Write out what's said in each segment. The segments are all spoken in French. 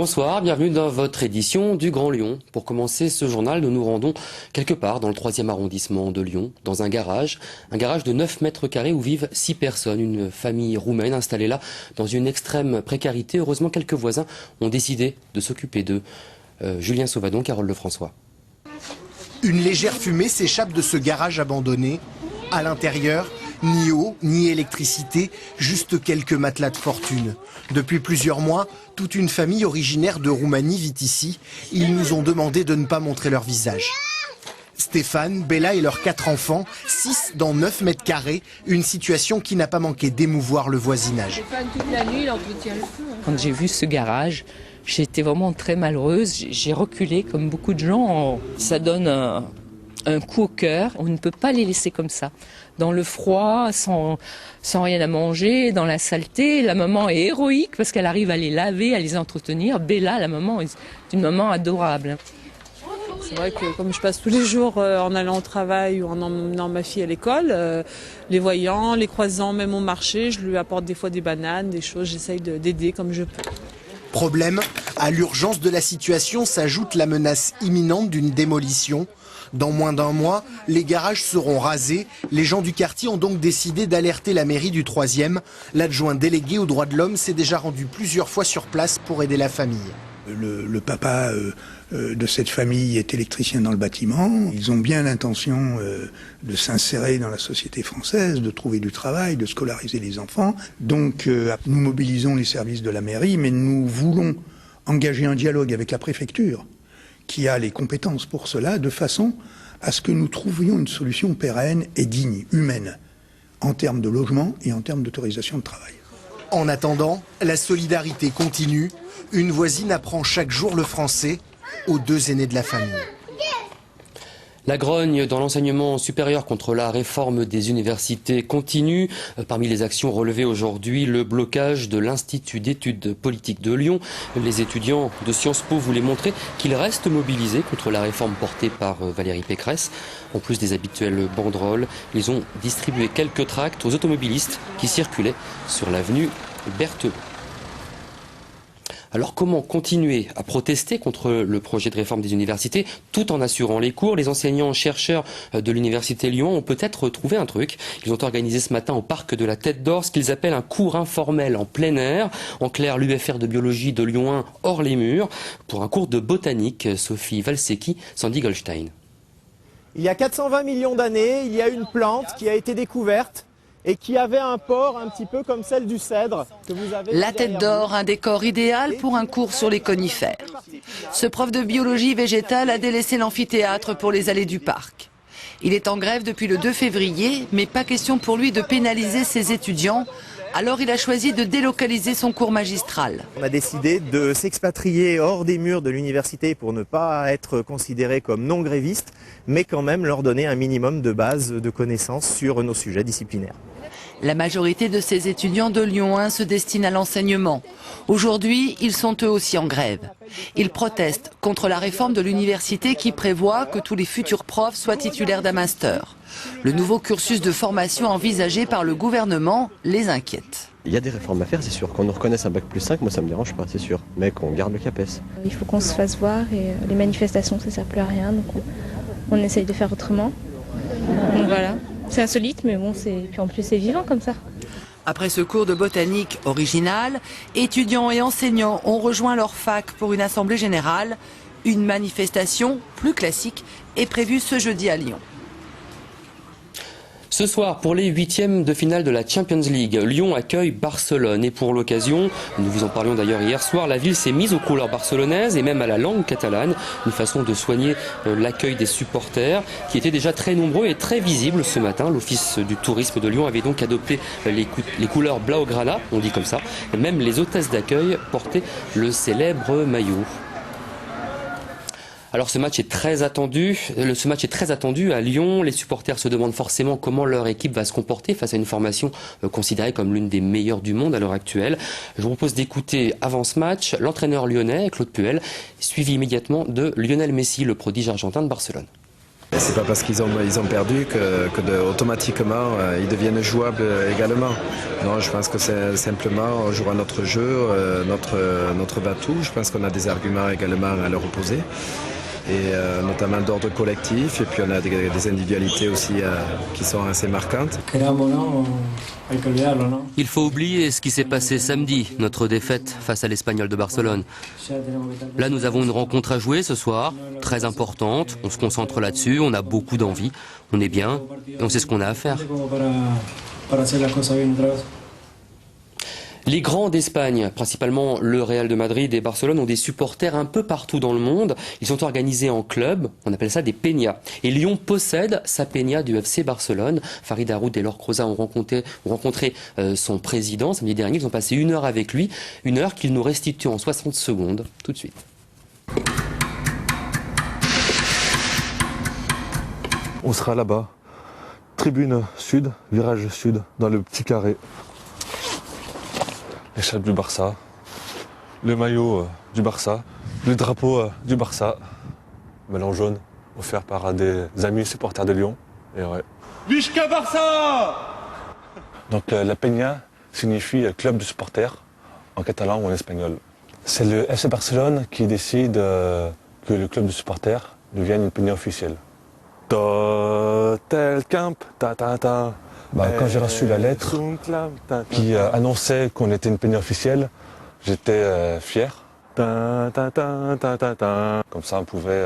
Bonsoir, bienvenue dans votre édition du Grand Lyon. Pour commencer ce journal, nous nous rendons quelque part dans le 3e arrondissement de Lyon, dans un garage de 9 mètres carrés où vivent 6 personnes, une famille roumaine installée là dans une extrême précarité. Heureusement, quelques voisins ont décidé de s'occuper d'eux. Julien Sauvadon, Carole Lefrançois. Une légère fumée s'échappe de ce garage abandonné. À l'intérieur, ni eau, ni électricité, juste quelques matelas de fortune. Depuis plusieurs mois, toute une famille originaire de Roumanie vit ici. Ils nous ont demandé de ne pas montrer leur visage. Stéphane, Bella et leurs 4 enfants, 6 dans 9 mètres carrés, une situation qui n'a pas manqué d'émouvoir le voisinage. Stéphane, toute la nuit, il entretient le feu. Quand j'ai vu ce garage, j'étais vraiment très malheureuse. J'ai reculé comme beaucoup de gens. Ça donne un coup au cœur. On ne peut pas les laisser comme ça. Dans le froid, sans rien à manger, dans la saleté. La maman est héroïque parce qu'elle arrive à les laver, à les entretenir. Bella, la maman, est une maman adorable. C'est vrai que comme je passe tous les jours en allant au travail ou en emmenant ma fille à l'école, les voyant, les croisant même au marché, je lui apporte des fois des bananes, des choses, j'essaye d'aider comme je peux. Problème, à l'urgence de la situation s'ajoute la menace imminente d'une démolition. Dans moins d'un mois, les garages seront rasés. Les gens du quartier ont donc décidé d'alerter la mairie du 3e. L'adjoint délégué aux droits de l'homme s'est déjà rendu plusieurs fois sur place pour aider la famille. Le papa de cette famille est électricien dans le bâtiment. Ils ont bien l'intention de s'insérer dans la société française, de trouver du travail, de scolariser les enfants. Donc nous mobilisons les services de la mairie, mais nous voulons engager un dialogue avec la préfecture qui a les compétences pour cela, de façon à ce que nous trouvions une solution pérenne et digne, humaine, en termes de logement et en termes d'autorisation de travail. En attendant, la solidarité continue. Une voisine apprend chaque jour le français aux 2 aînés de la famille. La grogne dans l'enseignement supérieur contre la réforme des universités continue. Parmi les actions relevées aujourd'hui, le blocage de l'Institut d'études politiques de Lyon. Les étudiants de Sciences Po voulaient montrer qu'ils restent mobilisés contre la réforme portée par Valérie Pécresse. En plus des habituelles banderoles, ils ont distribué quelques tracts aux automobilistes qui circulaient sur l'avenue Berthelot. Alors comment continuer à protester contre le projet de réforme des universités tout en assurant les cours? Les enseignants-chercheurs de l'Université Lyon ont peut-être trouvé un truc. Ils ont organisé ce matin au parc de la Tête d'Or ce qu'ils appellent un cours informel en plein air. En clair, l'UFR de biologie de Lyon 1 hors les murs pour un cours de botanique. Sophie Valsecki, Sandy Goldstein. Il y a 420 millions d'années, il y a une plante qui a été découverte et qui avait un port un petit peu comme celle du cèdre que vous avez. La Tête d'Or, un décor idéal pour un cours sur les conifères. Ce prof de biologie végétale a délaissé l'amphithéâtre pour les allées du parc. Il est en grève depuis le 2 février, mais pas question pour lui de pénaliser ses étudiants. Alors il a choisi de délocaliser son cours magistral. On a décidé de s'expatrier hors des murs de l'université pour ne pas être considéré comme non gréviste, mais quand même leur donner un minimum de base de connaissances sur nos sujets disciplinaires. La majorité de ces étudiants de Lyon 1 se destinent à l'enseignement. Aujourd'hui, ils sont eux aussi en grève. Ils protestent contre la réforme de l'université qui prévoit que tous les futurs profs soient titulaires d'un master. Le nouveau cursus de formation envisagé par le gouvernement les inquiète. Il y a des réformes à faire, c'est sûr. Qu'on nous reconnaisse un bac plus 5, moi ça me dérange pas, c'est sûr. Mais qu'on garde le CAPES. Il faut qu'on se fasse voir et les manifestations ça sert plus à rien, donc on essaye de faire autrement. Donc voilà. C'est insolite, mais bon, puis en plus c'est vivant comme ça. Après ce cours de botanique original, étudiants et enseignants ont rejoint leur fac pour une assemblée générale. Une manifestation plus classique est prévue ce jeudi à Lyon. Ce soir, pour les 8e de finale de la Champions League, Lyon accueille Barcelone. Et pour l'occasion, nous vous en parlions d'ailleurs hier soir, la ville s'est mise aux couleurs barcelonaises et même à la langue catalane. Une façon de soigner l'accueil des supporters qui étaient déjà très nombreux et très visibles ce matin. L'Office du tourisme de Lyon avait donc adopté les couleurs blaugrana, on dit comme ça. Même les hôtesses d'accueil portaient le célèbre maillot. Alors ce match est très attendu à Lyon. Les supporters se demandent forcément comment leur équipe va se comporter face à une formation considérée comme l'une des meilleures du monde à l'heure actuelle. Je vous propose d'écouter avant ce match l'entraîneur lyonnais, Claude Puel, suivi immédiatement de Lionel Messi, le prodige argentin de Barcelone. C'est pas parce qu'ils ont perdu que automatiquement ils deviennent jouables également. Non, je pense que c'est simplement on joue à notre jeu, notre batou. Je pense qu'on a des arguments également à leur opposer. Et notamment d'ordre collectif, et puis on a des individualités aussi qui sont assez marquantes. Il faut oublier ce qui s'est passé samedi, notre défaite face à l'Espagnol de Barcelone. Là, nous avons une rencontre à jouer ce soir, très importante, on se concentre là-dessus, on a beaucoup d'envie, on est bien, et on sait ce qu'on a à faire. Les grands d'Espagne, principalement le Real de Madrid et Barcelone, ont des supporters un peu partout dans le monde. Ils sont organisés en club, on appelle ça des peñas. Et Lyon possède sa peña du FC Barcelone. Farid Haroud et Laure Croza ont rencontré son président samedi dernier. Ils ont passé 1 heure avec lui, 1 heure qu'il nous restitue en 60 secondes, tout de suite. On sera là-bas, tribune sud, virage sud, dans le petit carré. L'écharpe du Barça, le maillot du Barça, le drapeau du Barça, melon jaune offert par des amis supporters de Lyon. Et ouais. Visca Barça! Donc la Peña signifie club de supporters en catalan ou en espagnol. C'est le FC Barcelone qui décide que le club de supporters devienne une Peña officielle. Tel camp, quand j'ai reçu la lettre qui annonçait qu'on était une peña officielle, j'étais fier. Comme ça, on pouvait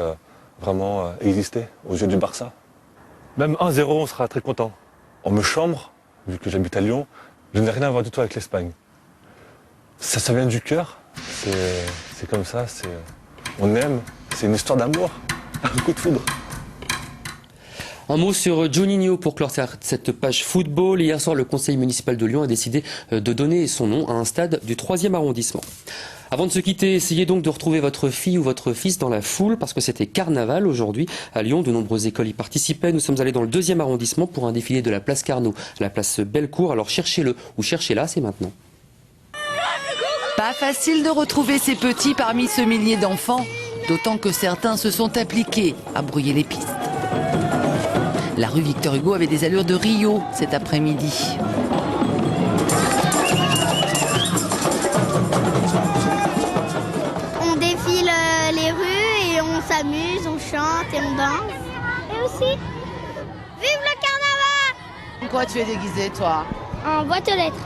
vraiment exister aux yeux du Barça. Même 1-0, on sera très content. On me chambre, vu que j'habite à Lyon, je n'ai rien à voir du tout avec l'Espagne. Ça vient du cœur, c'est comme ça, on aime, c'est une histoire d'amour, un coup de foudre. Un mot sur Juninho pour clore cette page football. Hier soir, le conseil municipal de Lyon a décidé de donner son nom à un stade du 3e arrondissement. Avant de se quitter, essayez donc de retrouver votre fille ou votre fils dans la foule parce que c'était carnaval aujourd'hui à Lyon. De nombreuses écoles y participaient. Nous sommes allés dans le 2e arrondissement pour un défilé de la place Carnot à la place Bellecour. Alors cherchez-le ou cherchez-la, c'est maintenant. Pas facile de retrouver ces petits parmi ce millier d'enfants, d'autant que certains se sont appliqués à brouiller les pistes. La rue Victor Hugo avait des allures de Rio cet après-midi. On défile les rues et on s'amuse, on chante et on danse. Et aussi, vive le carnaval! En quoi tu es déguisée, toi? En boîte aux lettres.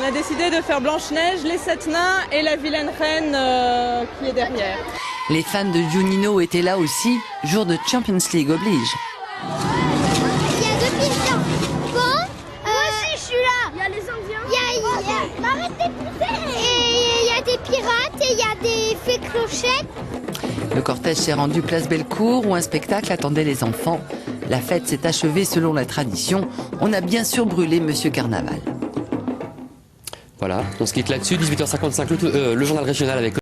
On a décidé de faire Blanche-Neige, les 7 nains et la vilaine reine qui est derrière. Les fans de Juninho étaient là aussi, jour de Champions League oblige. Il y a 2 pigeons. Bon, moi aussi je suis là. Il y a les Indiens. Arrêtez de pousser. Et il y a des pirates et il y a des fées clochettes. Le cortège s'est rendu place Bellecour où un spectacle attendait les enfants. La fête s'est achevée selon la tradition. On a bien sûr brûlé Monsieur Carnaval. Voilà, on se quitte là-dessus. 18h55, le journal régional avec